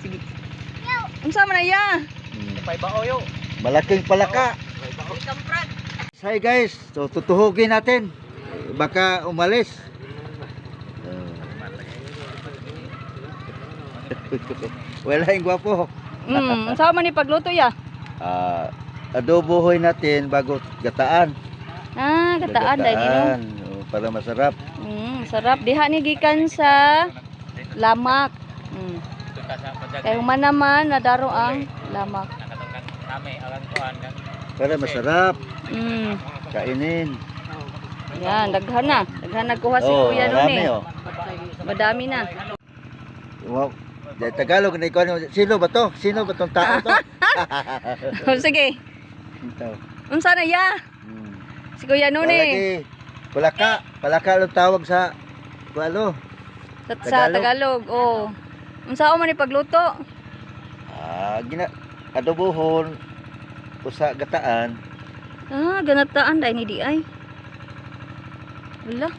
Sige. Unsa man na ya? Pay baoyo. Malaking palaka. Hi guys, so tutuhugin natin. Baka umalis. Wala yung gwapo. Unsa man ni pagluto ya? Adobohoy natin bago gataan. Gataan dahil no. Para masarap. Sarap diha ni gikan sa lamak. Kay human naman nadaro ang lamak. Para masarap. Kainin. Yan, daghan na. Daghan nagkuha si Kuya nun marami, eh. Madami na. Wow. Tagalog na ikaw. Sino ba to? Sino ba tong tao to? Sige. Ito. Unsa na ya? Si Kuya nun eh. Palaka. Palaka ang tawag sa ano? Sa Tagalog. Oh. Unsa man ni pagluto? Adobohon usa gataan. Ganataan dahil ni di ay. Wala.